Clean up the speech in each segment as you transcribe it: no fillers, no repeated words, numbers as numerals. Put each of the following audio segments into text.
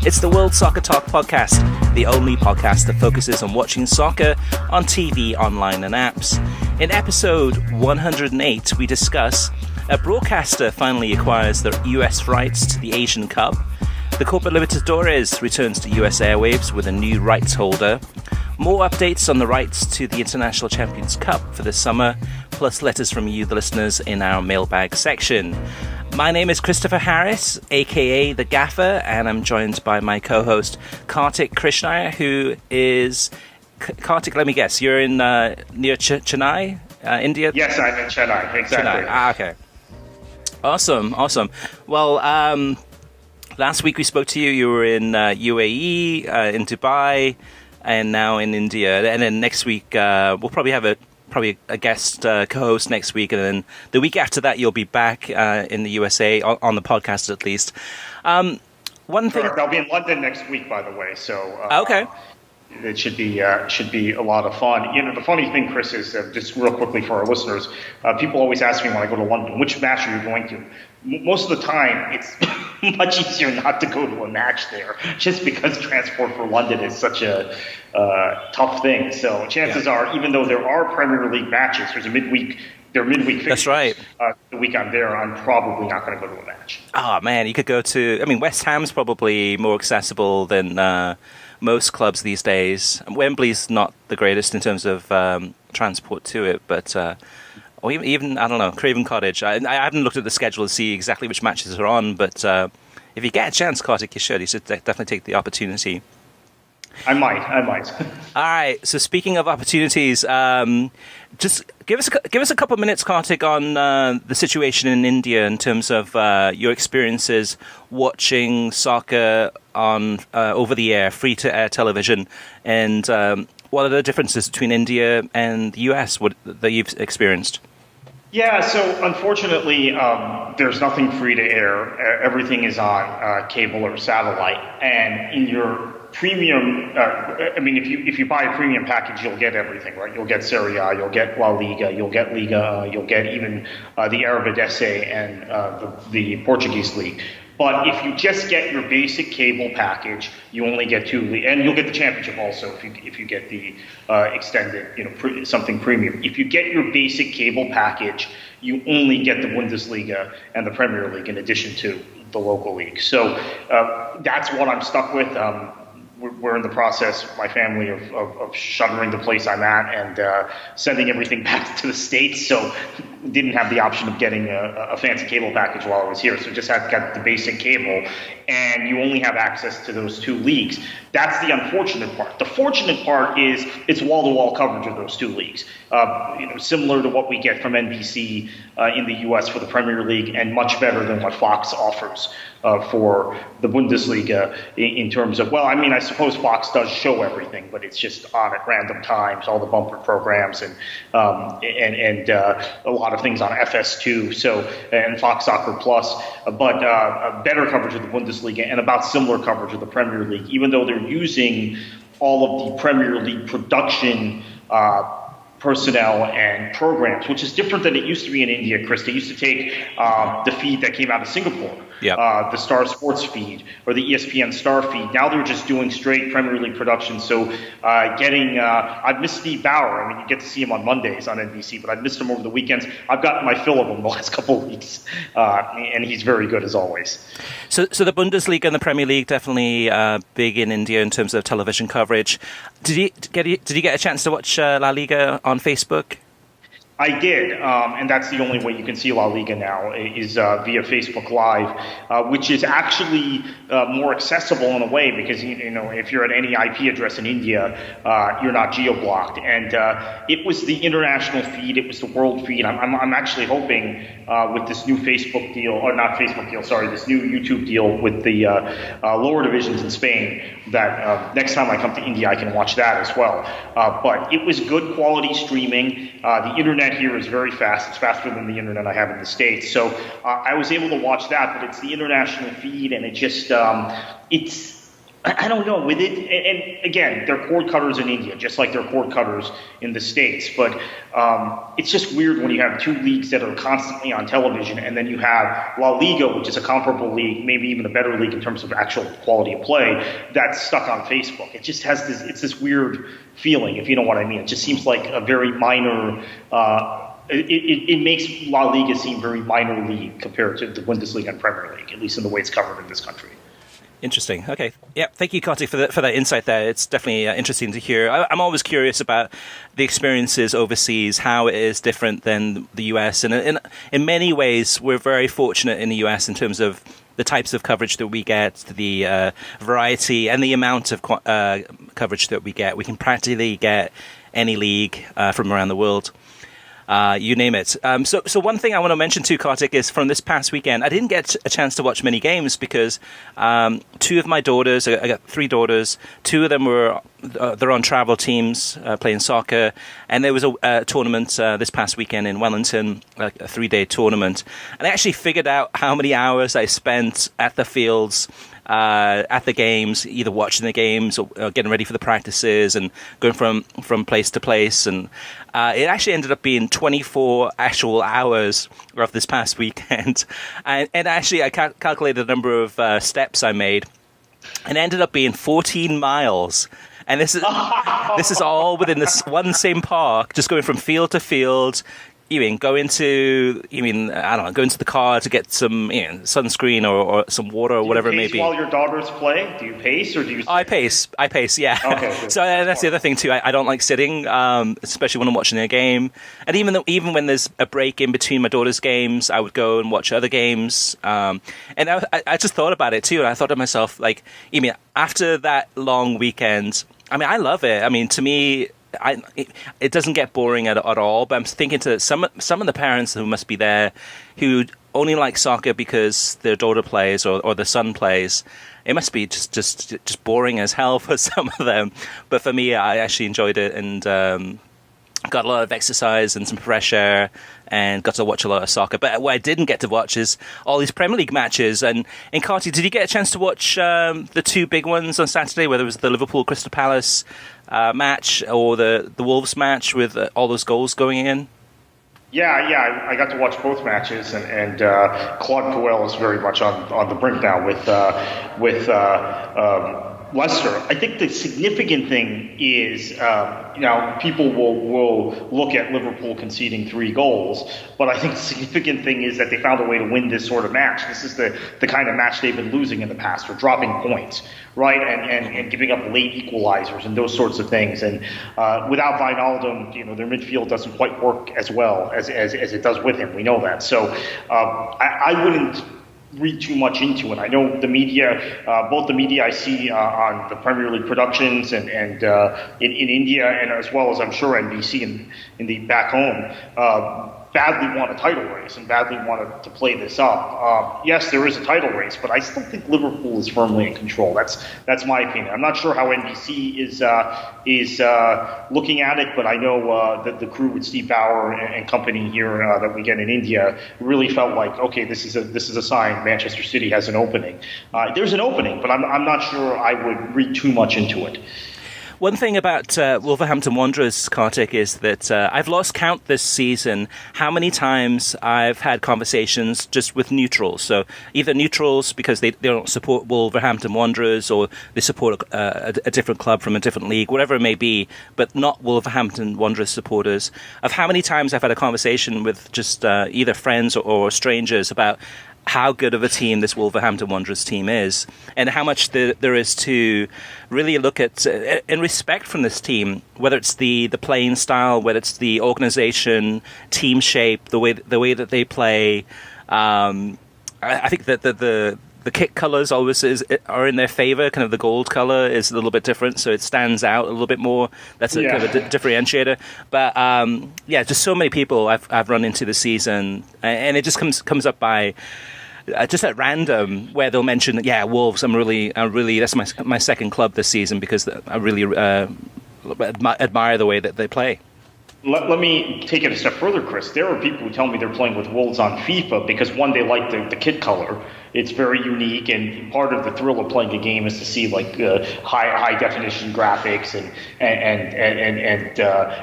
It's the World Soccer Talk podcast, the only podcast that focuses on watching soccer on TV, online and apps. In episode 108, we discuss a broadcaster finally acquires the US rights to the Asian Cup, the Copa Libertadores returns to US airwaves with a new rights holder, more updates on the rights to the International Champions Cup for this summer, plus letters from you, the listeners, in our mailbag section. My name is Christopher Harris, aka The Gaffer, and I'm joined by my co-host Kartik Krishnaiyer, who is... Kartik, let me guess, you're in near Chennai, India? Yes, I'm in Chennai, exactly. Chennai. Okay. Awesome. Well, last week we spoke to you. You were in UAE, in Dubai, and now in India. And then next week we'll probably have a guest co-host next week, and then the week after that you'll be back in the USA on the podcast at least. One thing, I'll be in London next week, by the way. So okay. It should be a lot of fun. You know, the funny thing, Chris, is just real quickly for our listeners, people always ask me when I go to London, which match are you going to? Most of the time, it's much easier not to go to a match there, just because transport for London is such a tough thing. So chances are, even though there are Premier League matches, there are midweek fixtures. That's right. The week I'm there, I'm probably not going to go to a match. Oh, man, you could go to... I mean, West Ham's probably more accessible than... most clubs these days. Wembley's not the greatest in terms of transport to it, but or even I don't know, Craven Cottage. I haven't looked at the schedule to see exactly which matches are on, but if you get a chance, Kartik, you should definitely take the opportunity. I might. All right. So speaking of opportunities, just give us a couple of minutes, Kartik, on the situation in India in terms of your experiences watching soccer on over the air, free to air television, and what are the differences between India and the US that you've experienced? Yeah, so unfortunately, there's nothing free to air. Everything is on cable or satellite, and in your premium, if you buy a premium package, you'll get everything, right? You'll get Serie A, you'll get La Liga, you'll get Liga, you'll get even the Eredivisie and the Portuguese league. But if you just get your basic cable package, you only get and you'll get the championship also if you get the extended, something premium. If you get your basic cable package, you only get the Bundesliga and the Premier League in addition to the local league. So that's what I'm stuck with. We're in the process, my family, of shuttering the place I'm at and sending everything back to the States. So didn't have the option of getting a fancy cable package while I was here. So just had to get the basic cable, and you only have access to those two leagues. That's the unfortunate part. The fortunate part is it's wall-to-wall coverage of those two leagues, similar to what we get from NBC in the U.S. for the Premier League, and much better than what Fox offers for the Bundesliga in terms of, I suppose Fox does show everything, but it's just on at random times, all the bumper programs and a lot of things on FS2, and Fox Soccer Plus, but better coverage of the Bundesliga and about similar coverage of the Premier League, even though they're using all of the Premier League production personnel and programs, which is different than it used to be in India, Chris. They used to take the feed that came out of Singapore, the Star Sports feed or the ESPN Star feed. Now they're just doing straight Premier League production. So I've missed Steve Bauer. You get to see him on Mondays on NBC, but I've missed him over the weekends. I've gotten my fill of him the last couple of weeks, and he's very good as always. So the Bundesliga and the Premier League definitely big in India in terms of television coverage. Did you get a chance to watch La Liga on Facebook? I did, and that's the only way you can see La Liga now is via Facebook Live, which is actually more accessible in a way because if you're at any IP address in India, you're not geo-blocked. And it was the international feed, it was the world feed. I'm actually hoping with this new Facebook deal, or not Facebook deal, sorry, this new YouTube deal with the lower divisions in Spain, that next time I come to India, I can watch that as well. But it was good quality streaming. The internet here is very fast. It's faster than the internet I have in the States. So I was able to watch that, but it's the international feed, and it just I don't know with it, and again, they're cord cutters in India, just like they're cord cutters in the States. But it's just weird when you have two leagues that are constantly on television, and then you have La Liga, which is a comparable league, maybe even a better league in terms of actual quality of play, that's stuck on Facebook. It just has this weird feeling, if you know what I mean. It just seems like a very minor. It makes La Liga seem very minor league compared to the Bundesliga and Premier League, at least in the way it's covered in this country. Interesting. Okay. Yeah. Thank you, Kartik, for that insight there. It's definitely interesting to hear. I'm always curious about the experiences overseas, how it is different than the US. And in many ways, we're very fortunate in the US in terms of the types of coverage that we get, the variety, and the amount of coverage that we get. We can practically get any league from around the world. You name it. So one thing I want to mention too, Kartik, is from this past weekend, I didn't get a chance to watch many games because two of my daughters, I got three daughters, two of them they're on travel teams playing soccer, and there was a tournament this past weekend in Wellington, like a 3-day tournament, and I actually figured out how many hours I spent at the fields, at the games, either watching the games or getting ready for the practices and going from place to place. And it actually ended up being 24 actual hours of this past weekend. And actually, I calculated the number of steps I made, and it ended up being 14 miles. And this is all within this one same park, just going from field to field. Go into the car to get some sunscreen or some water or whatever it may be. While your daughters play, do you pace or do you? I pace, yeah. Okay. So that's the other thing too. I don't like sitting, especially when I'm watching a game. And even when there's a break in between my daughter's games, I would go and watch other games. And I just thought about it too, and I thought to myself, like, after that long weekend, I love it. To me, it doesn't get boring at all, but I'm thinking to some of the parents who must be there who only like soccer because their daughter plays or their son plays. It must be just boring as hell for some of them. But for me, I actually enjoyed it and got a lot of exercise and some fresh air and got to watch a lot of soccer. But what I didn't get to watch is all these Premier League matches. And Kartik, did you get a chance to watch the two big ones on Saturday, whether it was the Liverpool Crystal Palace match or the Wolves match with all those goals going in? Yeah, I got to watch both matches, and Claude Puel is very much on the brink now with Leicester. I think the significant thing is, people will look at Liverpool conceding 3 goals, but I think the significant thing is that they found a way to win this sort of match. This is the kind of match they've been losing in the past, or dropping points, right, and giving up late equalizers and those sorts of things. And without Wijnaldum, their midfield doesn't quite work as well as it does with him. We know that. So I wouldn't read too much into it. I know the media, both the media I see on the Premier League productions and in India, and as well as I'm sure NBC in the back home, badly want a title race and badly wanted to play this up. Yes, there is a title race, but I still think Liverpool is firmly in control. That's my opinion. I'm not sure how NBC is looking at it, but I know that the crew with Steve Bauer and company here that we get in India really felt like, okay, this is a sign Manchester City has an opening. There's an opening, but I'm not sure I would read too much into it. One thing about Wolverhampton Wanderers, Kartik, is that I've lost count this season how many times I've had conversations just with neutrals. So either neutrals because they don't support Wolverhampton Wanderers, or they support a different club from a different league, whatever it may be, but not Wolverhampton Wanderers supporters, of how many times I've had a conversation with just either friends or strangers about how good of a team this Wolverhampton Wanderers team is, and how much there is to really look at in respect from this team, whether it's the playing style, whether it's the organization, team shape, the way that they play. I think that the kit colors always are in their favor. Kind of the gold color is a little bit different, so it stands out a little bit more. That's kind of a differentiator. But just so many people I've run into this season, and it just comes up by just at random, where they'll mention, Wolves. I'm really that's my second club this season because I really admire the way that they play. Let me take it a step further, Chris. There are people who tell me they're playing with Wolves on FIFA because, one, they like the kit color. It's very unique, and part of the thrill of playing a game is to see like high definition graphics and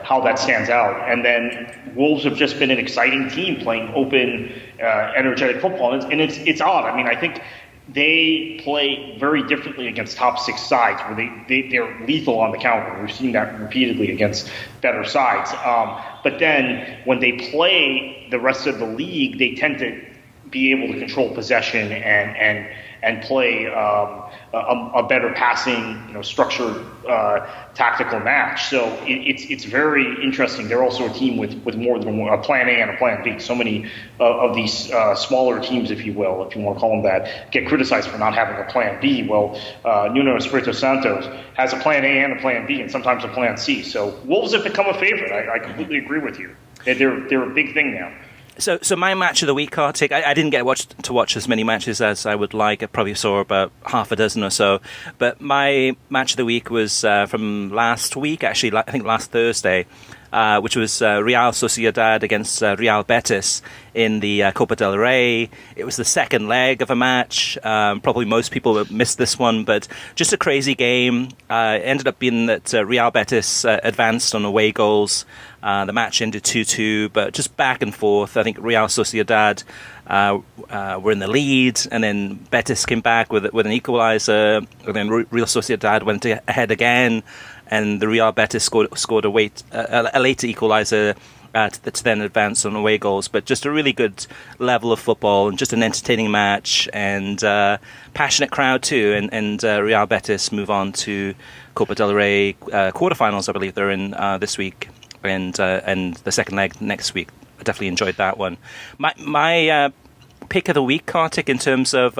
how that stands out. And then Wolves have just been an exciting team playing open, energetic football, and it's odd. I mean, I think they play very differently against top six sides where they're lethal on the counter. We've seen that repeatedly against better sides. But then when they play the rest of the league, they tend to be able to control possession and play a better passing, structured tactical match. So it's very interesting. They're also a team with more than a plan A and a plan B. So many of these smaller teams, if you will, if you want to call them that, get criticized for not having a plan B. Well, Nuno Espirito Santo has a plan A and a plan B, and sometimes a plan C. So Wolves have become a favorite. I completely agree with you. They're a big thing now. So my match of the week, Kartik, I didn't get to watch as many matches as I would like. I probably saw about half a dozen or so. But my match of the week was from last week, actually, I think last Thursday, which was Real Sociedad against Real Betis in the Copa del Rey. It was the second leg of a match. Probably most people missed this one, but just a crazy game. It ended up being that Real Betis advanced on away goals. The match ended 2-2, but just back and forth. I think Real Sociedad were in the lead, and then Betis came back with an equaliser, and then Real Sociedad went ahead again, and the Real Betis scored a later equaliser to then advance on away goals. But just a really good level of football and just an entertaining match and passionate crowd too. And Real Betis move on to Copa del Rey quarterfinals, I believe they're in this week. And the second leg next week. I definitely enjoyed that one. My pick of the week, Kartik, in terms of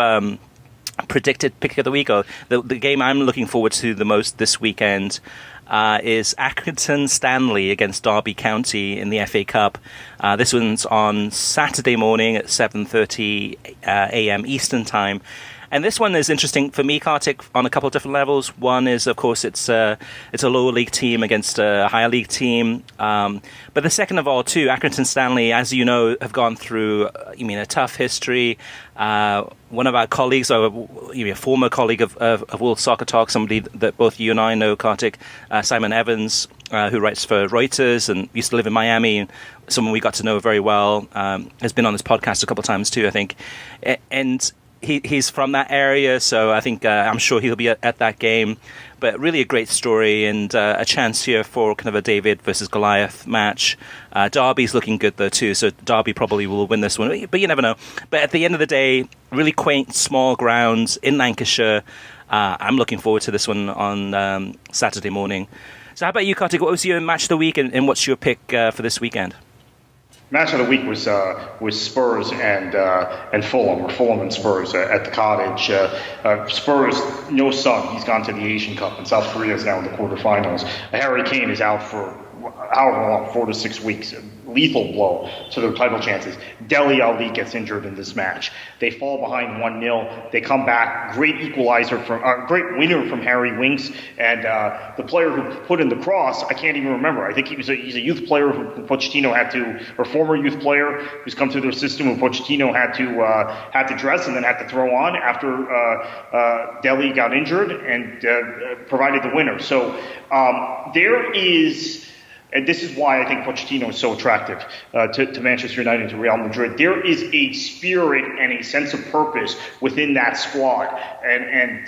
predicted pick of the week, or the game I'm looking forward to the most this weekend is Accrington Stanley against Derby County in the FA Cup. This one's on Saturday morning at 7:30 a.m. Eastern Time. And this one is interesting for me, Kartik, on a couple of different levels. One is, of course, it's a lower league team against a higher league team. But the second of all, too, Accrington Stanley, as you know, have gone through, a tough history. One of our colleagues, or a former colleague of World Soccer Talk, somebody that both you and I know, Kartik, Simon Evans, who writes for Reuters and used to live in Miami, and someone we got to know very well, has been on this podcast a couple of times, too, I think. And he's from that area, so I think I'm sure he'll be at that game. But really a great story and a chance here for kind of a David versus Goliath match. Derby's looking good though too, so Derby probably will win this one, but you never know. But at the end of the day, really quaint, small grounds in Lancashire. I'm looking forward to this one on Saturday morning. So how about you, Kartik? What was your match of the week, and what's your pick for this weekend? Match of the week was Spurs and Fulham, or Fulham and Spurs at the Cottage. Spurs, no son. He's gone to the Asian Cup, and South Korea is now in the quarterfinals. Harry Kane is out for however long, 4 to 6 weeks. Lethal blow to their title chances. Dele Alli gets injured in this match. They fall behind 1-0. They come back. Great equalizer great winner from Harry Winks, and the player who put in the cross, I can't even remember. I think he's a youth player who Pochettino had to, or former youth player who's come through their system, who Pochettino had to dress and then had to throw on after Dele got injured and provided the winner. So there is. And this is why I think Pochettino is so attractive to Manchester United and to Real Madrid. There is a spirit and a sense of purpose within that squad, and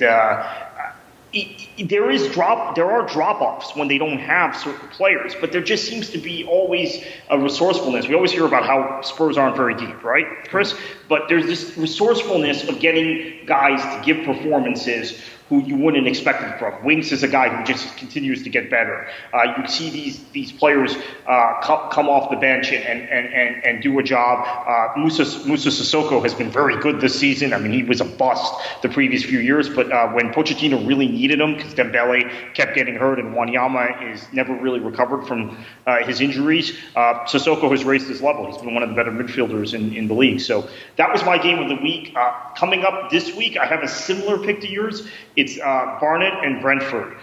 there are drop-offs when they don't have certain players, but there just seems to be always a resourcefulness. We always hear about how Spurs aren't very deep, right, Chris? But there's this resourcefulness of getting guys to give performances who you wouldn't expect it from. Winks is a guy who just continues to get better. You see these players come off the bench and do a job. Musa Sissoko has been very good this season. I mean, he was a bust the previous few years, but when Pochettino really needed him, because Dembele kept getting hurt and Wanyama is never really recovered from his injuries, Sissoko has raised his level. He's been one of the better midfielders in the league. So that was my game of the week. Coming up this week, I have a similar pick to yours. It's Barnet and Brentford,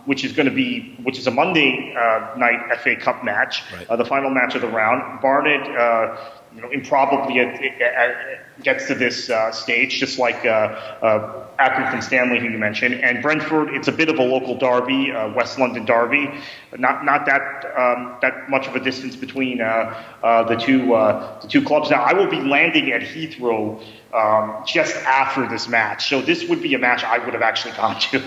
which is a Monday night FA Cup match, right. The final match of the round. Barnet, improbably gets to this stage, just like Accrington Stanley, who you mentioned, and Brentford. It's a bit of a local derby, West London derby. Not that much of a distance between the two clubs. Now, I will be landing at Heathrow just after this match, so this would be a match I would have actually gone to.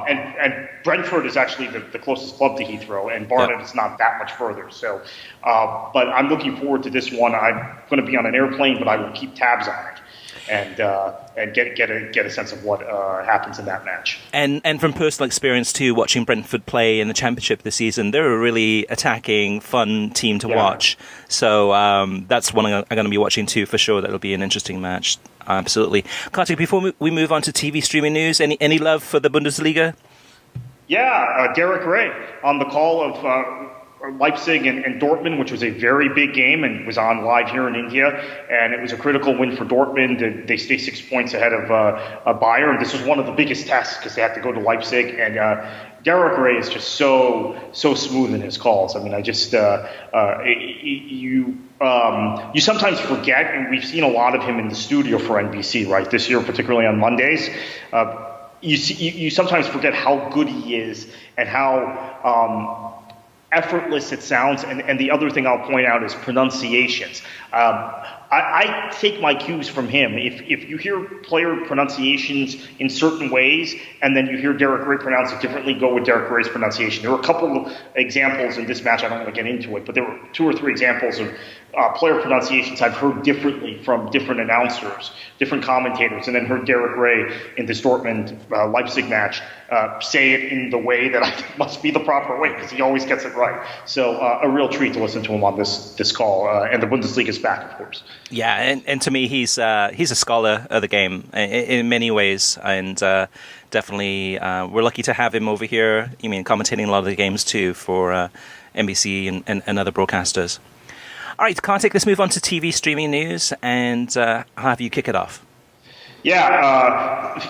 And Brentford is actually the closest club to Heathrow, and Barnet is not that much further. So, but I'm looking forward to this one. I'm going to be on an airplane, but I will keep tabs on it and get a sense of what happens in that match. And from personal experience too, watching Brentford play in the Championship this season, they're a really attacking, fun team to watch. So that's one I'm going to be watching too for sure. That'll be an interesting match. Absolutely. Kartik, before we move on to TV streaming news, any love for the Bundesliga? Yeah, Derek Ray on the call of Leipzig and Dortmund, which was a very big game and was on live here in India, and it was a critical win for Dortmund. They stay 6 points ahead of Bayern. This was one of the biggest tests because they had to go to Leipzig, and Derek Ray is just so smooth in his calls. I mean, you sometimes forget, and we've seen a lot of him in the studio for NBC, right? This year, particularly on Mondays. You sometimes forget how good he is and how effortless it sounds, and the other thing I'll point out is pronunciations. I take my cues from him. If you hear player pronunciations in certain ways, and then you hear Derek Ray pronounce it differently, go with Derek Ray's pronunciation. There were a couple of examples in this match. I don't want to get into it, but there were 2 or 3 examples of player pronunciations I've heard differently from different announcers, different commentators, and then heard Derek Ray in this Dortmund Leipzig match say it in the way that I think must be the proper way, because he always gets it right. So a real treat to listen to him on this call, and the Bundesliga is back, of course. Yeah, and to me, he's a scholar of the game in many ways, and definitely we're lucky to have him over here. I mean, commentating a lot of the games too for NBC and other broadcasters. All right, Kartik, let's move on to TV streaming news, and I'll have you kick it off. Yeah,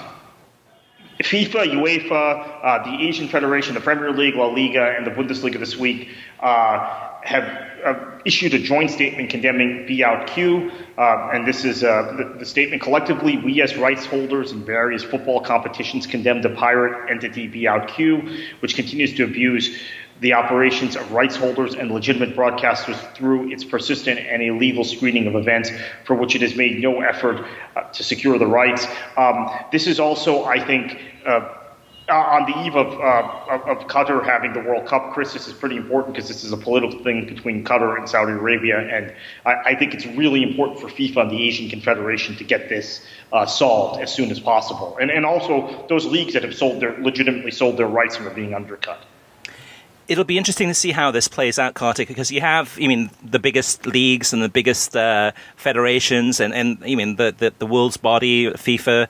FIFA, UEFA, the Asian Federation, the Premier League, La Liga, and the Bundesliga this week have issued a joint statement condemning Be Out Q, and this is the statement. Collectively, we as rights holders in various football competitions condemn the pirate entity Be Out Q, which continues to abuse the operations of rights holders and legitimate broadcasters through its persistent and illegal screening of events for which it has made no effort to secure the rights. This is also, I think, on the eve of Qatar having the World Cup. Chris, this is pretty important because this is a political thing between Qatar and Saudi Arabia, and I think it's really important for FIFA and the Asian Confederation to get this solved as soon as possible. And also those leagues that have legitimately sold their rights and are being undercut. It'll be interesting to see how this plays out, Kartik, because you have, the biggest leagues and the biggest federations and the world's body, FIFA,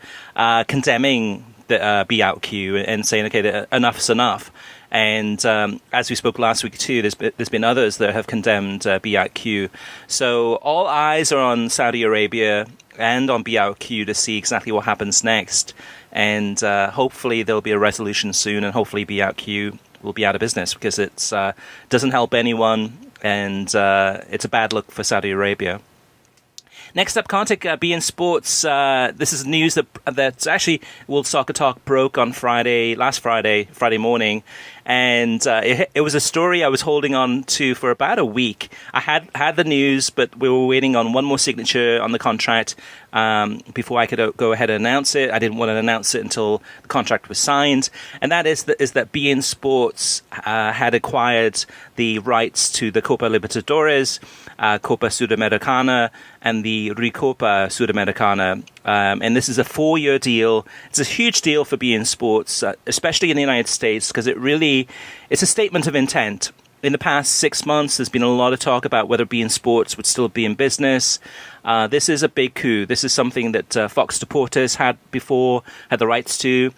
condemning the Be Out Q and saying, okay, enough's enough. And as we spoke last week too, there's been others that have condemned Be Out Q. So all eyes are on Saudi Arabia and on Be Out Q to see exactly what happens next. And hopefully there'll be a resolution soon, and hopefully Be Out Q will be out of business, because it doesn't help anyone, and it's a bad look for Saudi Arabia. Next up, Kartik, beIN Sports. This is news that actually World Soccer Talk broke on last Friday morning. And it was a story I was holding on to for about a week. I had the news, but we were waiting on one more signature on the contract before I could go ahead and announce it. I didn't want to announce it until the contract was signed. And that is that beIN Sports had acquired the rights to the Copa Libertadores, Copa Sudamericana, and the Recopa Sudamericana. And this is a 4-year deal. It's a huge deal for beIN Sports, especially in the United States, because it's a statement of intent. In the past 6 months, there's been a lot of talk about whether beIN Sports would still be in business. This is a big coup. This is something that Fox Deportes had the rights to.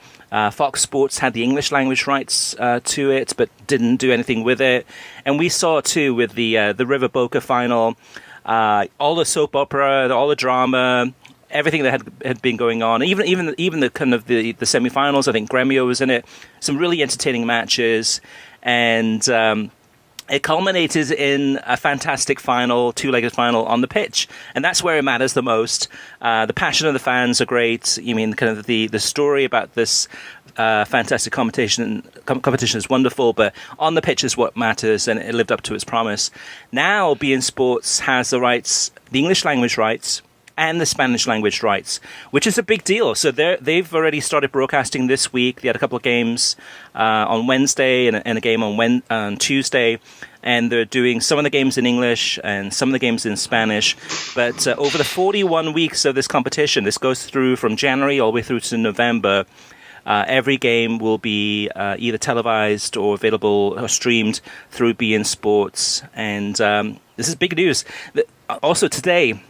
Fox Sports had the English language rights to it, but didn't do anything with it. And we saw too with the River Boca final. all the soap opera, all the drama, everything that had been going on, even the kind of the semifinals. I think Gremio was in it. Some really entertaining matches, and it culminated in a fantastic final, two-legged final on the pitch, and that's where it matters the most. The passion of the fans are great. You mean kind of the story about this fantastic competition is wonderful, but on the pitch is what matters, and it lived up to its promise. Now, beIN Sports has the rights, the English language rights, and the Spanish language rights, which is a big deal. So they've already started broadcasting this week. They had a couple of games on Wednesday and a game on Tuesday, and they're doing some of the games in English and some of the games in Spanish. But over the 41 weeks of this competition, this goes through from January all the way through to November, every game will be either televised or available or streamed through beIN Sports. And this is big news. Also today,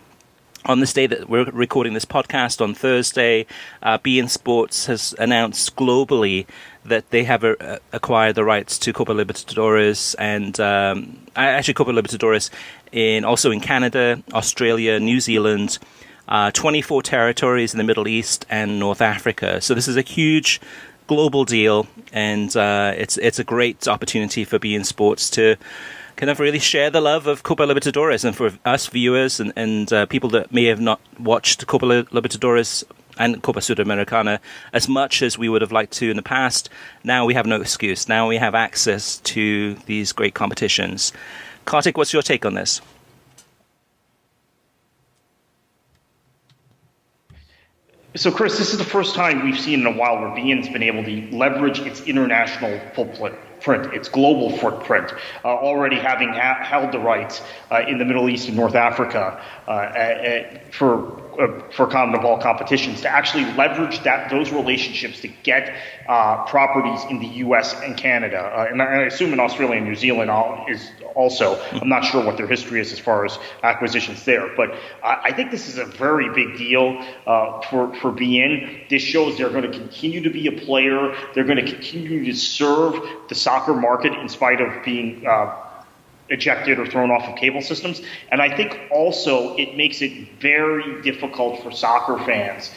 on this day that we're recording this podcast on Thursday, beIN Sports has announced globally that they have acquired the rights to Copa Libertadores and actually Copa Libertadores also in Canada, Australia, New Zealand, 24 territories in the Middle East and North Africa. So this is a huge global deal, and it's a great opportunity for beIN Sports to kind of really share the love of Copa Libertadores, and for us viewers and people that may have not watched Copa Libertadores and Copa Sudamericana as much as we would have liked to in the past. Now we have no excuse. Now we have access to these great competitions. Kartik, what's your take on this? So, Chris, this is the first time we've seen in a while where beIN's been able to leverage its international footprint, its global footprint, already having held the rights in the Middle East and North Africa for CONMEBOL competitions, to actually leverage those relationships to get properties in the U.S. and Canada, and I assume in Australia and New Zealand is also. I'm not sure what their history is as far as acquisitions there, but I think this is a very big deal for beIN. This shows they're going to continue to be a player. They're going to continue to serve the soccer market in spite of being ejected or thrown off of cable systems. And I think also it makes it very difficult for soccer fans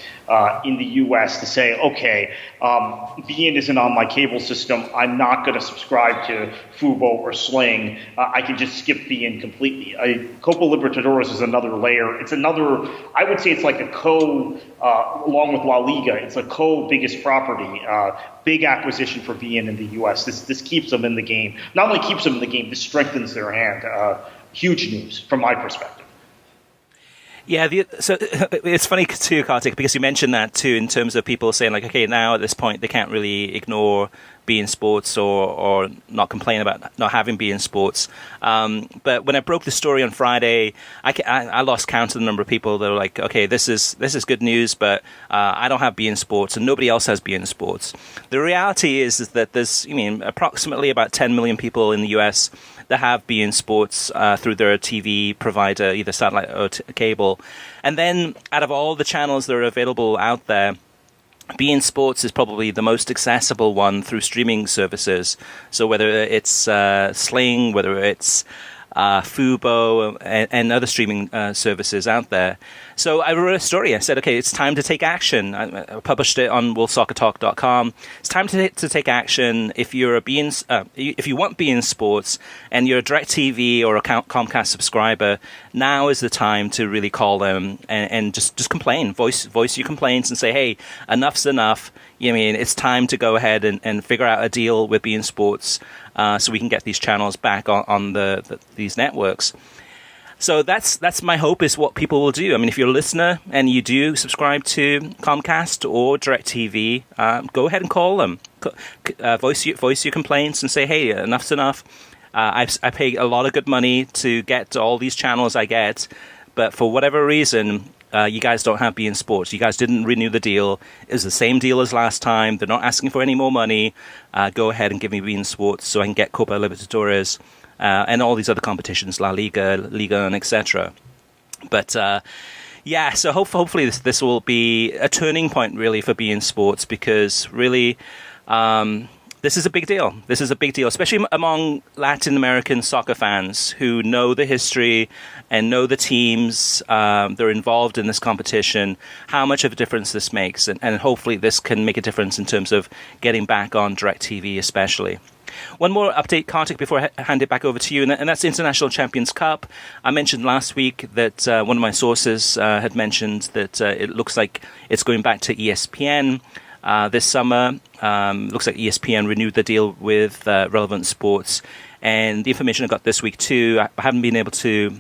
in the U.S. to say, okay, beIN isn't on my cable system. I'm not going to subscribe to Fubo or Sling. I can just skip beIN completely. Copa Libertadores is another layer. It's another, I would say it's like a along with La Liga, it's a biggest property. Big acquisition for beIN in the U.S. This keeps them in the game. Not only keeps them in the game, this strengthens their hand. Huge news from my perspective. Yeah, so it's funny too, Kartik, because you mentioned that too in terms of people saying like, okay, now at this point they can't really ignore beIN Sports or not complain about not having beIN Sports. But when I broke the story on Friday, I lost count of the number of people that were like, okay, this is good news, but I don't have beIN Sports and nobody else has beIN Sports. The reality is that there's, approximately about 10 million people in the US that have beIN Sports through their TV provider, either satellite or cable. And then out of all the channels that are available out there, beIN Sports is probably the most accessible one through streaming services. So whether it's Sling, whether it's Fubo, and other streaming services out there. So I wrote a story. I said, okay, it's time to take action. I published it on WorldSoccerTalk.com. It's time to take action. If you're if you want beIN Sports and you're a DirecTV or a Comcast subscriber, now is the time to really call them and just complain. Voice your complaints and say, hey, enough's enough. It's time to go ahead and figure out a deal with beIN Sports so we can get these channels back on these networks. So that's my hope, is what people will do. If you're a listener and you do subscribe to Comcast or DirecTV, go ahead and call them. Voice your complaints and say, hey, enough's enough. I pay a lot of good money to get all these channels I get, but for whatever reason, you guys don't have beIN Sports. You guys didn't renew the deal. It was the same deal as last time. They're not asking for any more money. Go ahead and give me beIN Sports so I can get Copa Libertadores and all these other competitions, La Liga, Liga, and etc. But so hopefully this will be a turning point really for beIN Sports, because really this is a big deal. This is a big deal, especially among Latin American soccer fans who know the history and know the teams. They're involved in this competition, how much of a difference this makes. And hopefully this can make a difference in terms of getting back on DirecTV especially. One more update, Kartik, before I hand it back over to you, and that's International Champions Cup. I mentioned last week that one of my sources had mentioned that it looks like it's going back to ESPN this summer. Looks like ESPN renewed the deal with Relevant Sports. And the information I got this week too, I haven't been able to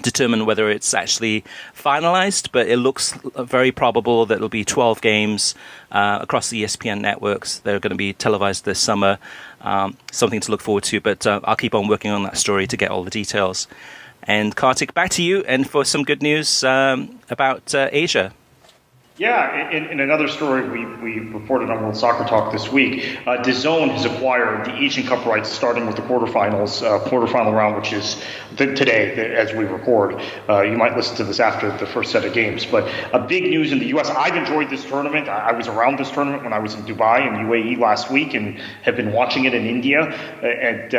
determine whether it's actually finalized, but it looks very probable that it'll be 12 games across the ESPN networks. They're going to be televised this summer. Something to look forward to, but I'll keep on working on that story to get all the details. And Kartik, back to you, and for some good news about Asia. Yeah, in another story we reported on World Soccer Talk this week, DAZN has acquired the Asian Cup rights starting with the quarterfinal round, which is today as we record. You might listen to this after the first set of games. But big news in the U.S. I've enjoyed this tournament. I was around this tournament when I was in Dubai and UAE last week and have been watching it in India. And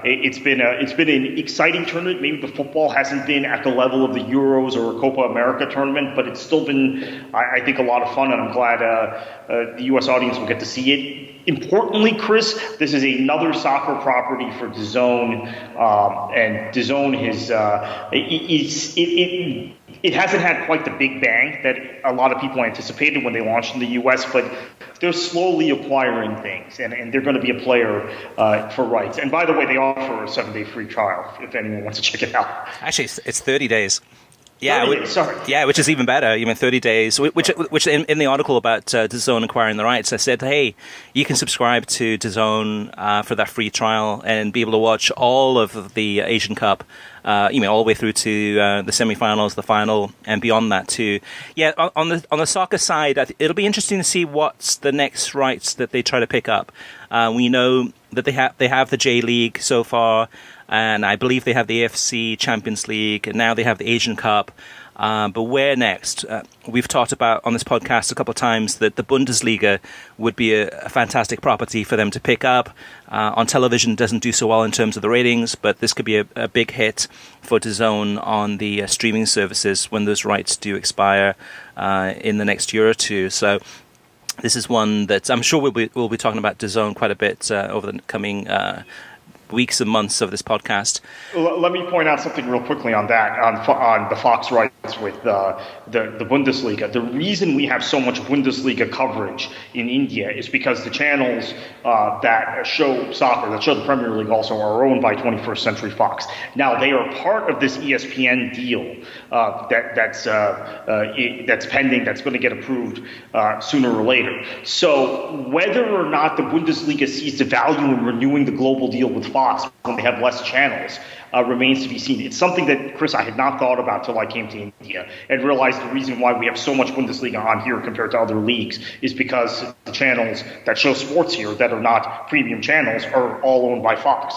it's been an exciting tournament. Maybe the football hasn't been at the level of the Euros or Copa America tournament, but it's still been, I think, a lot of fun, and I'm glad the U.S. audience will get to see it. Importantly, Chris, this is another soccer property for DAZN, and DAZN it hasn't had quite the big bang that a lot of people anticipated when they launched in the U.S., but they're slowly acquiring things, and they're going to be a player for rights. And by the way, they offer a 7-day free trial if anyone wants to check it out. Actually, it's 30 days. Yeah, which is even better. 30 days. Which in the article about DAZN acquiring the rights, I said, hey, you can subscribe to DAZN for that free trial and be able to watch all of the Asian Cup, all the way through to the semifinals, the final, and beyond that too. Yeah, on the soccer side, it'll be interesting to see what's the next rights that they try to pick up. We know that they have the J League so far. And I believe they have the AFC Champions League, and now they have the Asian Cup. But where next? We've talked about on this podcast a couple of times that the Bundesliga would be a fantastic property for them to pick up. On television, doesn't do so well in terms of the ratings, but this could be a big hit for DAZN on the streaming services when those rights do expire in the next year or two. So this is one that I'm sure we'll be talking about DAZN quite a bit over the coming weeks and months of this podcast. Let me point out something real quickly on that, on the Fox rights with the Bundesliga. The reason we have so much Bundesliga coverage in India is because the channels that show soccer, that show the Premier League also, are owned by 21st Century Fox. Now, they are part of this ESPN deal that's pending, that's going to get approved sooner or later. So whether or not the Bundesliga sees the value in renewing the global deal with Fox when they have less channels remains to be seen. It's something that, Chris, I had not thought about till I came to India and realized the reason why we have so much Bundesliga on here compared to other leagues is because the channels that show sports here that are not premium channels are all owned by Fox.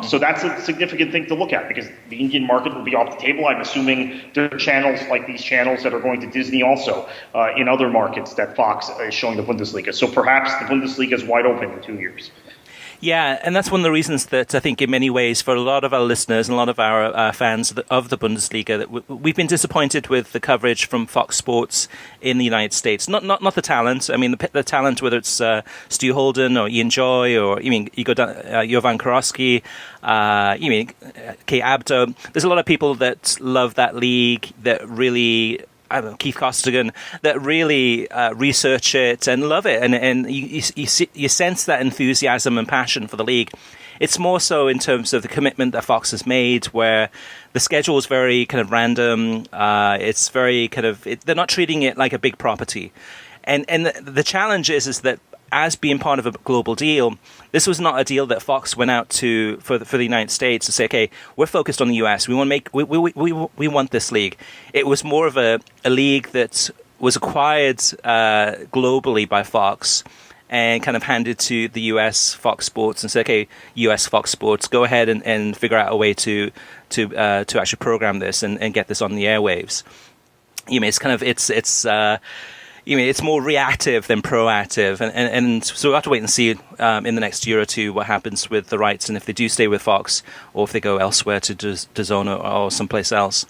So that's a significant thing to look at because the Indian market will be off the table. I'm assuming there are channels like these channels that are going to Disney also in other markets that Fox is showing the Bundesliga. So perhaps the Bundesliga is wide open in 2 years. Yeah, and that's one of the reasons that I think in many ways for a lot of our listeners and a lot of our fans of the Bundesliga, that we've been disappointed with the coverage from Fox Sports in the United States. Not the talent. I mean, the talent, whether it's Stu Holden or Ian Joy or you go down Jovan Karofsky, Kay Abdo. There's a lot of people that love that league that really, I don't know, Keith Costigan, that really research it and love it, and you sense that enthusiasm and passion for the league. It's more so in terms of the commitment that Fox has made, where the schedule is very kind of random. It's very kind of they're not treating it like a big property, and the challenge is that as being part of a global deal, this was not a deal that Fox went out to for the United States to say, okay, we're focused on the US. We want to we want this league. It was more of a league that was acquired globally by Fox and kind of handed to the US Fox Sports and said, okay, US Fox Sports, go ahead and figure out a way to actually program this and get this on the airwaves. It's kind of it's more reactive than proactive, and so we'll have to wait and see in the next year or two what happens with the rights, and if they do stay with Fox or if they go elsewhere to DAZN or someplace else.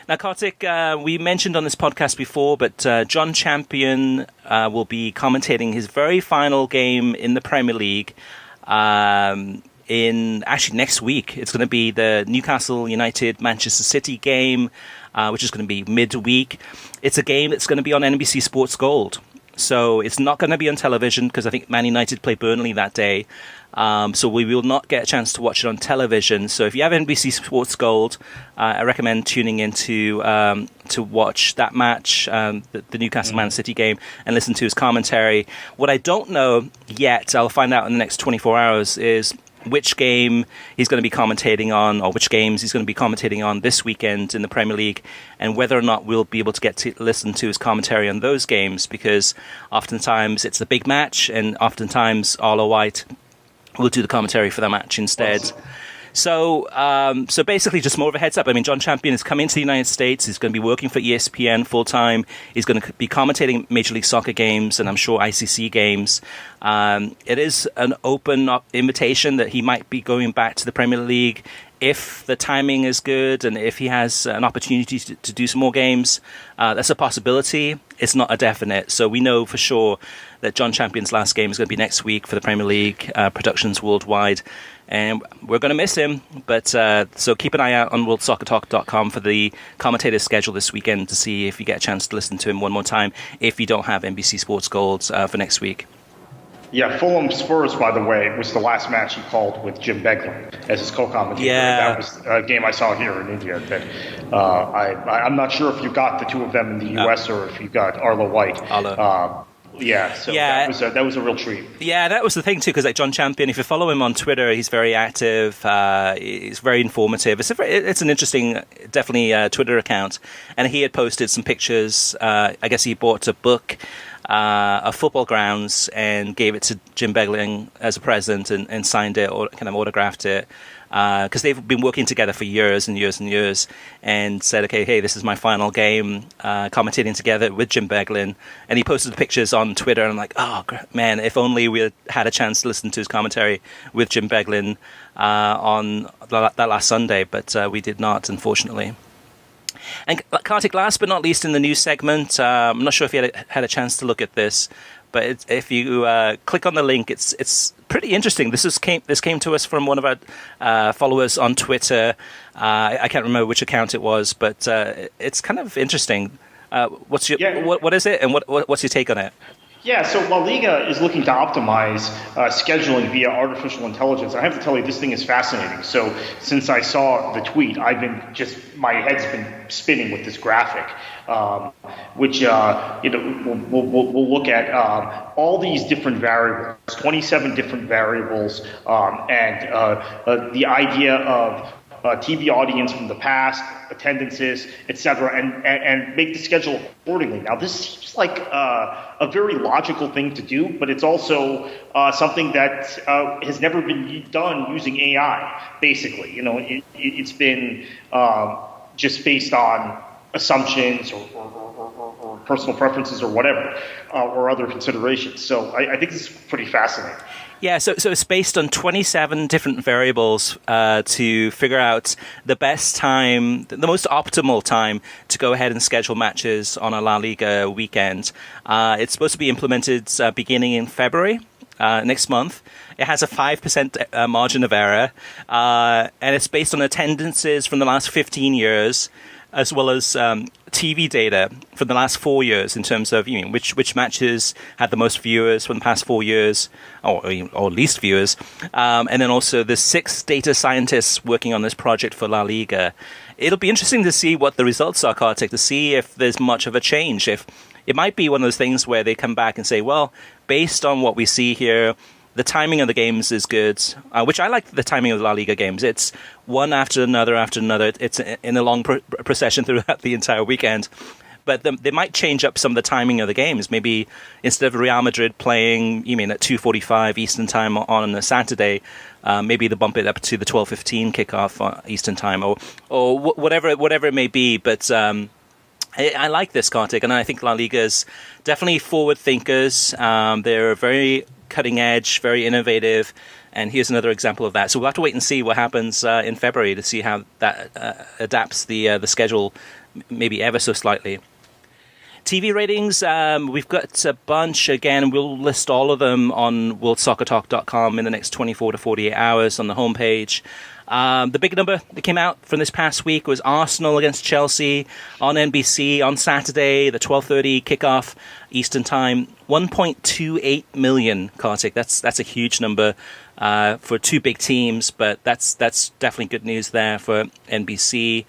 Now, Kartik, we mentioned on this podcast before, but John Champion will be commentating his very final game in the Premier League in actually next week. It's going to be the Newcastle United Manchester City game, which is going to be midweek. It's a game that's going to be on NBC Sports Gold. So it's not going to be on television because I think Man United play Burnley that day. So we will not get a chance to watch it on television. So if you have NBC Sports Gold, I recommend tuning in to watch that match, the Newcastle Man City game, and listen to his commentary. What I don't know yet, I'll find out in the next 24 hours, is which game he's going to be commentating on, or which games he's going to be commentating on this weekend in the Premier League, and whether or not we'll be able to get to listen to his commentary on those games, because oftentimes it's a big match, and oftentimes Arlo White will do the commentary for that match instead. Awesome. So basically just more of a heads up. I mean, John Champion is coming to the United States. He's going to be working for ESPN full-time. He's going to be commentating Major League Soccer games and I'm sure ICC games. It is an open invitation that he might be going back to the Premier League if the timing is good and if he has an opportunity to do some more games. That's a possibility. It's not a definite. So we know for sure that John Champion's last game is going to be next week for the Premier League Productions Worldwide. And we're going to miss him, but so keep an eye out on worldsoccertalk.com for the commentator's schedule this weekend to see if you get a chance to listen to him one more time if you don't have NBC Sports Gold for next week. Yeah, Fulham Spurs, by the way, was the last match he called with Jim Beglin as his co-commentator. Yeah. That was a game I saw here in India. That I'm not sure if you got the two of them in the U.S. or if you got Arlo White. That was a real treat. Yeah, that was the thing too, because like John Champion, if you follow him on Twitter, he's very active. He's very informative. It's an interesting, definitely Twitter account, and he had posted some pictures. I guess he bought a book of football grounds and gave it to Jim Beglin as a present and signed it or kind of autographed it. Because they've been working together for years and years and years, and said, okay, hey, this is my final game, commentating together with Jim Beglin. And he posted the pictures on Twitter, and I'm like, oh, man, if only we had a chance to listen to his commentary with Jim Beglin on that last Sunday, but we did not, unfortunately. And Kartik, last but not least in the news segment, I'm not sure if you had a chance to look at this, but if you click on the link, it's pretty interesting. This came to us from one of our followers on Twitter. I can't remember which account it was, but it's kind of interesting. What is it, and what's your take on it? Yeah, so La Liga is looking to optimize scheduling via artificial intelligence. I have to tell you, this thing is fascinating. So since I saw the tweet, my head's been spinning with this graphic, which we'll look at all these different variables, 27 different variables, and the idea of TV audience from the past, attendances, etc., and make the schedule accordingly. Now, this seems like a very logical thing to do, but it's also something that has never been done using AI. Basically, it's been just based on assumptions or personal preferences or whatever, or other considerations. So I think this is pretty fascinating. Yeah, so it's based on 27 different variables to figure out the best time, the most optimal time to go ahead and schedule matches on a La Liga weekend. It's supposed to be implemented beginning in February next month. It has a 5% margin of error, and it's based on attendances from the last 15 years, as well as TV data for the last 4 years in terms of which matches had the most viewers from the past 4 years, or least viewers, and then also the 6 data scientists working on this project for La Liga. It'll be interesting to see what the results are, Kartik, to see if there's much of a change. If it might be one of those things where they come back and say, well, based on what we see here, the timing of the games is good, which I like the timing of the La Liga games. It's one after another. It's in a long procession throughout the entire weekend. But they might change up some of the timing of the games. Maybe instead of Real Madrid playing, at 2:45 Eastern time on a Saturday, maybe they bump it up to the 12:15 kickoff Eastern time, or whatever it may be. But I like this, Kartik, and I think La Liga's definitely forward thinkers. They're very cutting edge, very innovative, and here's another example of that. So we'll have to wait and see what happens in February to see how that adapts the schedule, maybe ever so slightly. TV ratings, we've got a bunch. Again, we'll list all of them on worldsoccertalk.com in the next 24 to 48 hours on the homepage. The big number that came out from this past week was Arsenal against Chelsea on NBC on Saturday, the 12:30 kickoff Eastern Time. 1.28 million, Kartik. That's a huge number for two big teams, but that's definitely good news there for NBC.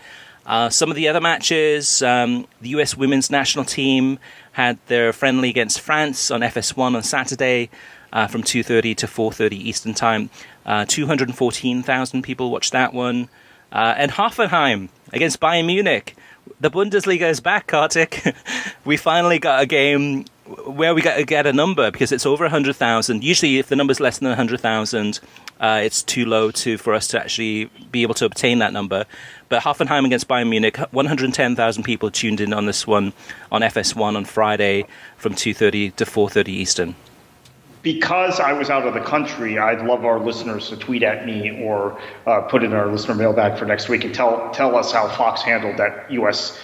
Some of the other matches, the US women's national team had their friendly against France on FS1 on Saturday from 2:30 to 4:30 Eastern Time. 214,000 people watched that one. And Hoffenheim against Bayern Munich. The Bundesliga is back, Kartik. We finally got a game where we got to get a number because it's over 100,000. Usually if the number's less than 100,000, it's too low for us to actually be able to obtain that number. But Hoffenheim against Bayern Munich, 110,000 people tuned in on this one on FS1 on Friday from 2:30 to 4:30 Eastern. Because I was out of the country, I'd love our listeners to tweet at me or put in our listener mailbag for next week and tell us how Fox handled that U.S.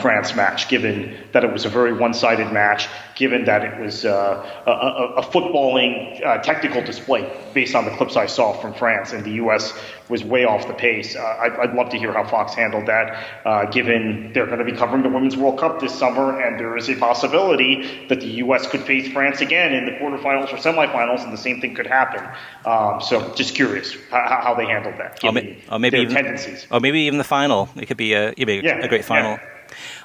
France match, given that it was a very one-sided match, given that it was a footballing technical display based on the clips I saw from France, and the U.S. was way off the pace. I'd love to hear how Fox handled that, given they're going to be covering the Women's World Cup this summer, and there is a possibility that the U.S. could face France again in the quarterfinals or semifinals, and the same thing could happen. So just curious how they handled that, given their tendencies. Or maybe even the final. It could be a great final. Yeah.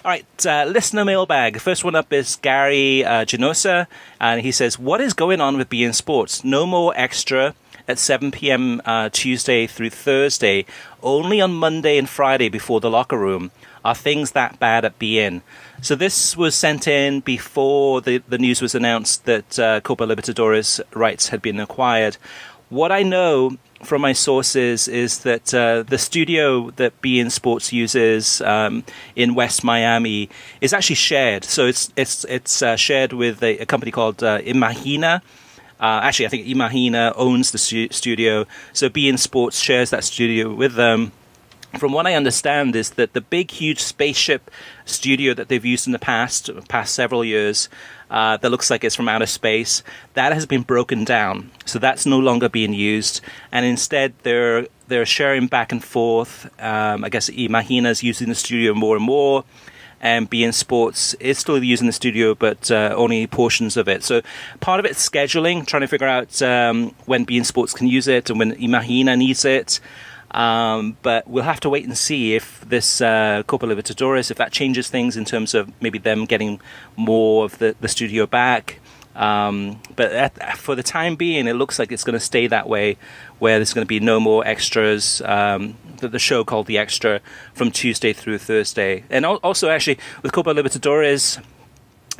All right, listener mailbag. First one up is Gary Genosa, and he says, what is going on with beIN Sports? No more extra at 7 p.m. Tuesday through Thursday, only on Monday and Friday before the locker room. Are things that bad at beIN? So this was sent in before the news was announced that Copa Libertadores rights had been acquired. What I know from my sources is that the studio that beIN Sports uses in West Miami is actually shared. So it's shared with a company called Imagina. Actually, I think Imagina owns the studio. So beIN Sports shares that studio with them. From what I understand is that the big, huge spaceship studio that they've used in the past several years, that looks like it's from outer space, that has been broken down. So that's no longer being used. And instead, they're sharing back and forth. I guess Imagina's using the studio more and more. And beIN Sports is still using the studio, but only portions of it. So part of it's scheduling, trying to figure out when beIN Sports can use it and when Imagina needs it. But we'll have to wait and see if this Copa Libertadores, if that changes things in terms of maybe them getting more of the studio back. But for the time being, it looks like it's going to stay that way, where there's going to be no more extras. The show called The Extra from Tuesday through Thursday. And also, actually, with Copa Libertadores,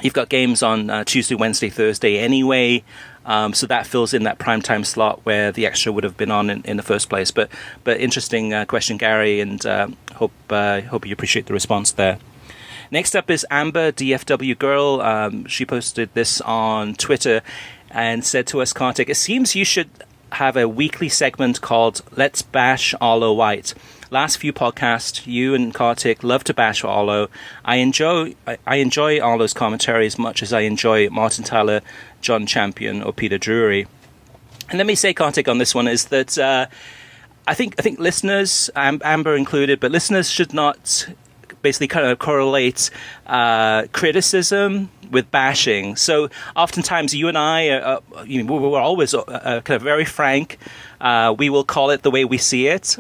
you've got games on Tuesday, Wednesday, Thursday anyway. So that fills in that primetime slot where The Extra would have been on in the first place. But interesting question, Gary, and hope you appreciate the response there. Next up is Amber, DFW Girl. She posted this on Twitter and said to us, Kartik, it seems you should have a weekly segment called Let's Bash Arlo White. Last few podcasts, you and Kartik love to bash Arlo. I enjoy Arlo's commentary as much as I enjoy Martin Tyler, John Champion, or Peter Drury. And let me say, Kartik, on this one is that I think listeners, Amber included, but listeners should not basically kind of correlate criticism with bashing. So oftentimes you and I, we're always kind of very frank. We will call it the way we see it.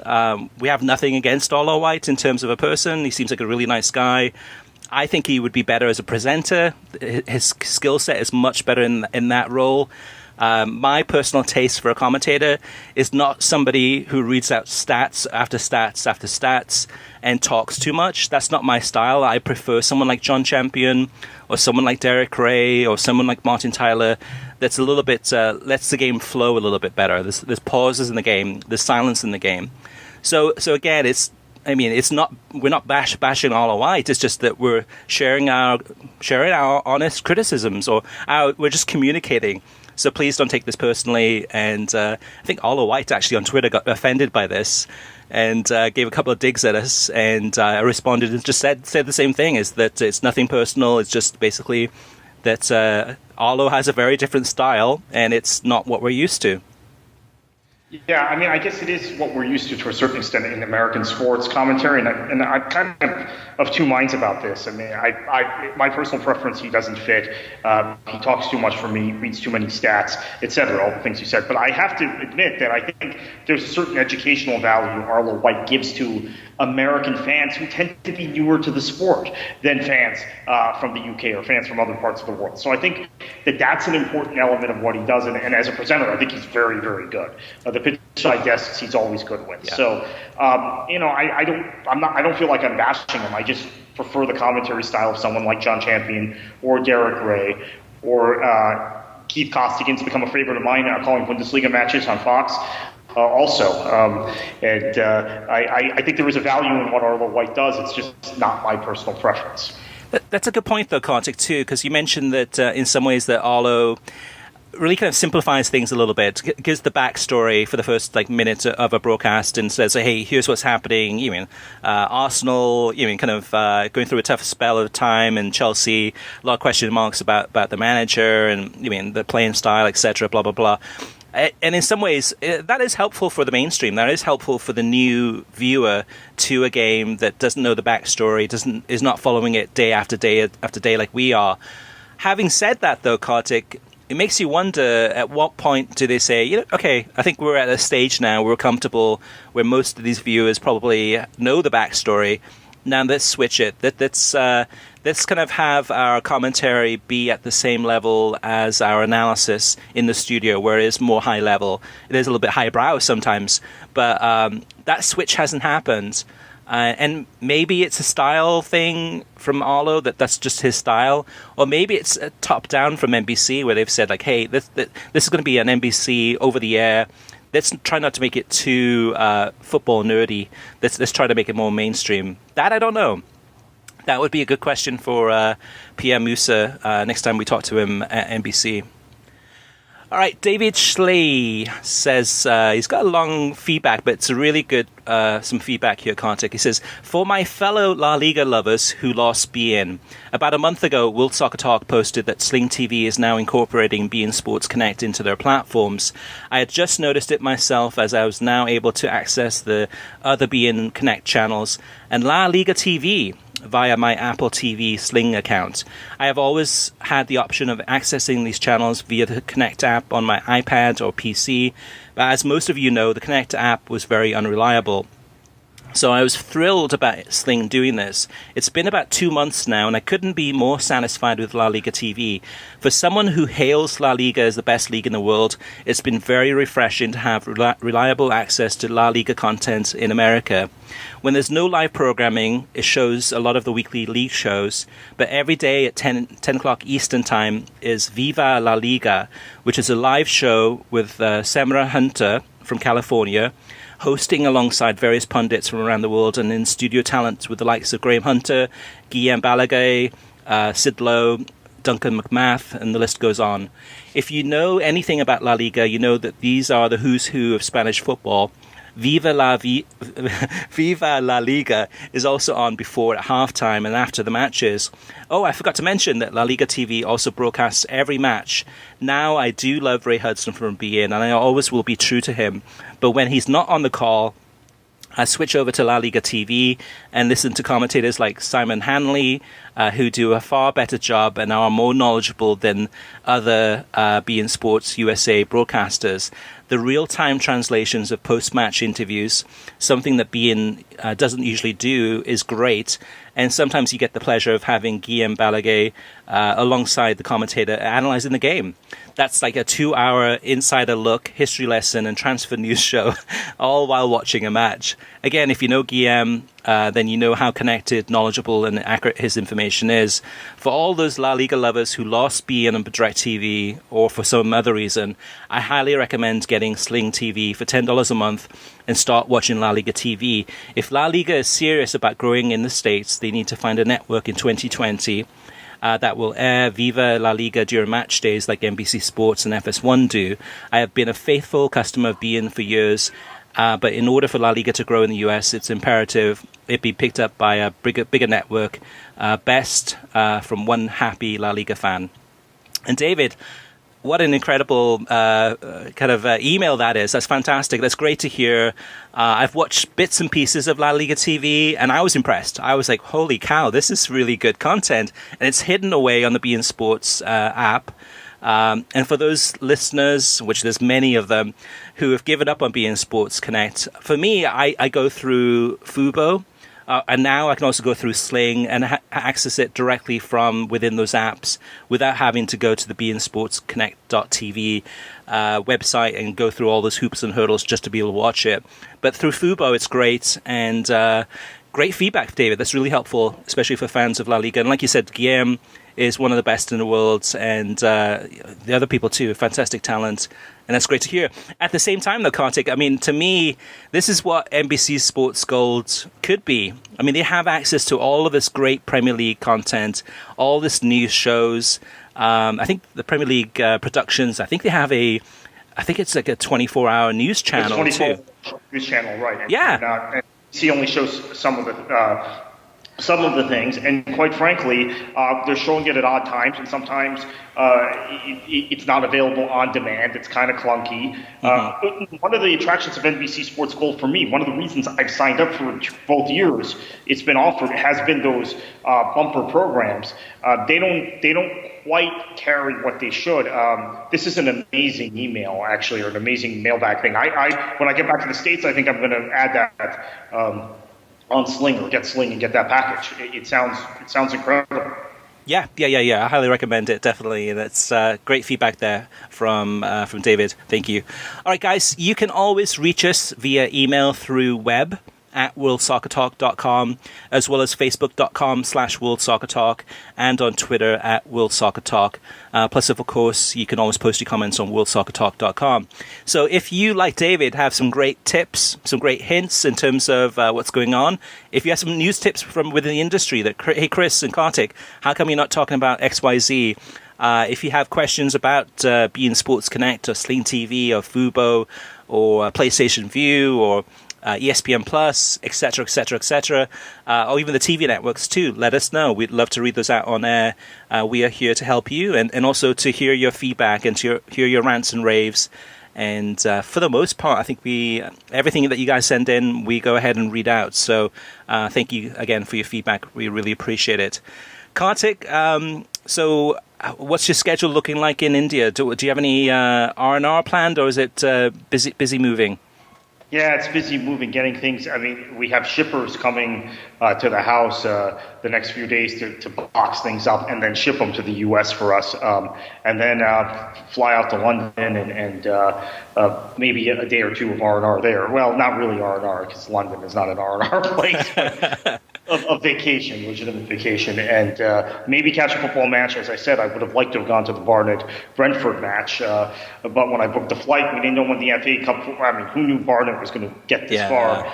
We have nothing against Arlo White in terms of a person. He seems like a really nice guy. I think he would be better as a presenter. His skill set is much better in that role. My personal taste for a commentator is not somebody who reads out stats after stats after stats and talks too much. That's not my style. I prefer someone like John Champion or someone like Derek Ray or someone like Martin Tyler that's a little bit, lets the game flow a little bit better. There's pauses in the game. There's silence in the game. So again, it's I mean, we're not bashing Arlo White. It's just that we're sharing our honest criticisms, or we're just communicating. So please don't take this personally. And I think Arlo White actually on Twitter got offended by this and gave a couple of digs at us. And I responded and just said the same thing: is that it's nothing personal. It's just basically that Arlo has a very different style, and it's not what we're used to. Yeah, I mean, I guess it is what we're used to a certain extent in American sports commentary, and I'm kind of two minds about this. I mean, my personal preference, he doesn't fit. He talks too much for me, reads too many stats, etc., all the things you said. But I have to admit that I think there's a certain educational value Arlo White gives to American fans who tend to be newer to the sport than fans from the UK or fans from other parts of the world. So I think that that's an important element of what he does, and as a presenter, I think he's very, very good. The pitch side guests he's always good with. Yeah. So I don't feel like I'm bashing him. I just prefer the commentary style of someone like John Champion or Derek Ray or Keith Costigan's become a favorite of mine, calling Bundesliga matches on Fox. I think there is a value in what Arlo White does. It's just not my personal preference. That's a good point, though, Kartik, too, because you mentioned that in some ways that Arlo really kind of simplifies things a little bit, gives the backstory for the first minute of a broadcast and says, hey, here's what's happening. You mean Arsenal, kind of going through a tough spell of time, and Chelsea, a lot of question marks about the manager and the playing style, etc., blah, blah, blah. And in some ways, that is helpful for the mainstream. That is helpful for the new viewer to a game that doesn't know the backstory, is not following it day after day after day like we are. Having said that, though, Kartik, it makes you wonder at what point do they say, okay, I think we're at a stage now, we're comfortable, where most of these viewers probably know the backstory. Now let's switch it. Let's kind of have our commentary be at the same level as our analysis in the studio, where it is more high level. It is a little bit highbrow sometimes, but that switch hasn't happened. And maybe it's a style thing from Arlo, that's just his style. Or maybe it's a top-down from NBC, where they've said, hey, this is going to be an NBC over-the-air. Let's try not to make it too football nerdy. Let's try to make it more mainstream. That I don't know. That would be a good question for Pierre Musa next time we talk to him at NBC. All right, David Schley says he's got a long feedback, but it's a really good some feedback here, Kartik. He says, for my fellow La Liga lovers who lost beIN, about a month ago, World Soccer Talk posted that Sling TV is now incorporating beIN Sports Connect into their platforms. I had just noticed it myself, as I was now able to access the other beIN Connect channels and La Liga TV via my Apple TV Sling account. I have always had the option of accessing these channels via the Connect app on my iPad or PC, but as most of you know, the Connect app was very unreliable. So I was thrilled about Sling doing this. It's been about 2 months now, and I couldn't be more satisfied with La Liga TV. For someone who hails La Liga as the best league in the world, it's been very refreshing to have reliable access to La Liga content in America. When there's no live programming, it shows a lot of the weekly league shows, but every day at 10 o'clock Eastern Time is Viva La Liga, which is a live show with Samara Hunter from California, hosting alongside various pundits from around the world and in-studio talent with the likes of Graham Hunter, Guillaume Balaguer, Sid Lowe, Duncan McMath, and the list goes on. If you know anything about La Liga, you know that these are the who's who of Spanish football. Viva La Liga is also on before, at halftime, and after the matches. Oh, I forgot to mention that La Liga TV also broadcasts every match. Now, I do love Ray Hudson from beIN, and I always will be true to him. But when he's not on the call, I switch over to La Liga TV and listen to commentators like Simon Hanley, who do a far better job and are more knowledgeable than other beIN Sports USA broadcasters. The real-time translations of post-match interviews, something that beIN doesn't usually do, is great. And sometimes you get the pleasure of having Guillaume Balaguer alongside the commentator analyzing the game. That's like a 2-hour insider look, history lesson, and transfer news show, all while watching a match. Again, if you know Guillaume, then you know how connected, knowledgeable, and accurate his information is. For all those La Liga lovers who lost beIN on DirecTV or for some other reason, I highly recommend getting Sling TV for $10 a month and start watching La Liga TV. If La Liga is serious about growing in the States, they need to find a network in 2020 that will air Viva La Liga during match days like NBC Sports and FS1 do. I have been a faithful customer of beIN for years, but in order for La Liga to grow in the US, it's imperative it be picked up by a bigger network, best from one happy La Liga fan. And David, what an incredible email that is. That's fantastic. That's great to hear. I've watched bits and pieces of La Liga TV, and I was impressed. I was like, holy cow, this is really good content. And it's hidden away on the beIN Sports app. And for those listeners, which there's many of them, who have given up on beIN Sports Connect, for me, I go through Fubo. And now I can also go through Sling and access it directly from within those apps without having to go to the beINSportsConnect.tv website and go through all those hoops and hurdles just to be able to watch it. But through Fubo, it's great, and great feedback, David. That's really helpful, especially for fans of La Liga. And like you said, Guillem is one of the best in the world, and the other people too, fantastic talent. And that's great to hear. At the same time, though, Kartik, I mean, to me, this is what NBC Sports Gold could be. I mean, they have access to all of this great Premier League content, all this news shows. I think the Premier League productions, I think they have it's like a 24-hour news channel, it's 24 news channel, right. And, yeah. And NBC only shows some of the things, and quite frankly, they're showing it at odd times, and sometimes it's not available on demand. It's kind of clunky. One of the attractions of NBC Sports Gold for me, one of the reasons I've signed up for both years, it's been offered, has been those bumper programs. They don't quite carry what they should. This is an amazing email, actually, or an amazing mailbag thing. When I get back to the States, I think I'm going to add that on Sling, or get Sling and get that package. It sounds incredible. Yeah. I highly recommend it, definitely. And it's great feedback there from David. Thank you. All right, guys, you can always reach us via email through web at worldsoccertalk.com, as well as facebook.com/worldsoccertalk, and on Twitter at worldsoccertalk. Plus, of course, you can always post your comments on worldsoccertalk.com. So if you, like David, have some great tips, some great hints in terms of what's going on, if you have some news tips from within the industry that, hey, Chris and Kartik, how come you're not talking about XYZ? If you have questions about beIN Sports Connect or Sling TV or Fubo or PlayStation View or ESPN Plus, etc., or even the TV networks too, let us know. We'd love to read those out on air. We are here to help you and also to hear your feedback and to hear your rants and raves. And for the most part, I think everything that you guys send in, we go ahead and read out. So thank you again for your feedback. We really appreciate it. Kartik, so what's your schedule looking like in India? Do you have any R&R planned, or is it busy moving? Yeah, it's busy moving, getting things. I mean, we have shippers coming to the house the next few days to box things up and then ship them to the U.S. for us, and then fly out to London and maybe a day or two of R&R there. Well, not really R&R, because London is not an R&R place, but a vacation, legitimate vacation, and maybe catch a football match. As I said, I would have liked to have gone to the Barnet-Brentford match, but when I booked the flight, we didn't know when the FA Cup. I mean, who knew Barnet was going to get this far,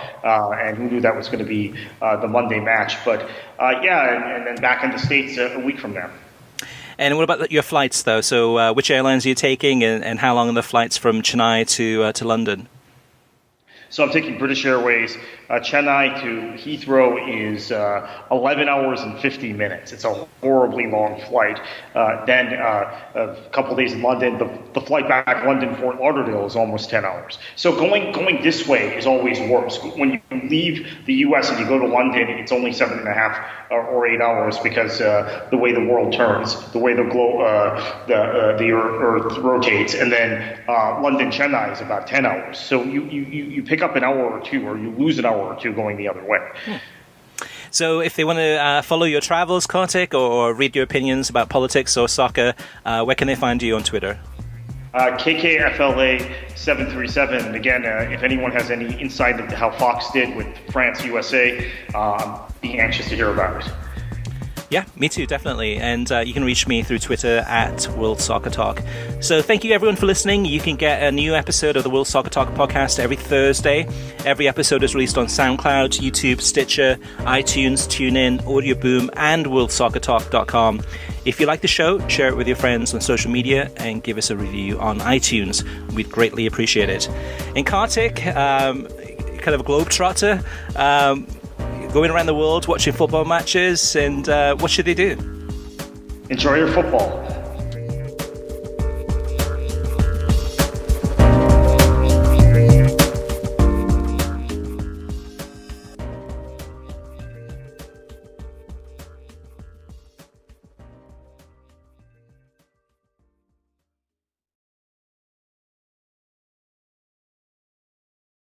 and who knew that was going to be the Monday match? But and then back in the States a week from now. And what about your flights, though? So which airlines are you taking, and how long are the flights from Chennai to London? So I'm taking British Airways. Chennai to Heathrow is 11 hours and 50 minutes. It's a horribly long flight. Then a couple days in London. The flight back London-Fort Lauderdale is almost 10 hours. So going this way is always worse. When you leave the U.S. and you go to London, it's only 7.5 or 8 hours, because the way the world turns, the way the Earth rotates, and then London-Chennai is about 10 hours. So you pick up an hour or two, or you lose an hour or two going the other way. So if they want to follow your travels, Kartik, or read your opinions about politics or soccer, where can they find you on Twitter? KKFLA737. And again, if anyone has any insight into how Fox did with France USA, be anxious to hear about it. Yeah, me too, definitely. And you can reach me through Twitter at World Soccer Talk. So thank you everyone for listening. You can get a new episode of the World Soccer Talk podcast every Thursday. Every episode is released on SoundCloud, YouTube, Stitcher, iTunes, TuneIn, Audioboom, and worldsoccertalk.com. If you like the show, share it with your friends on social media and give us a review on iTunes. We'd greatly appreciate it. And Kartik, kind of a globetrotter, going around the world watching football matches, and what should they do? Enjoy your football.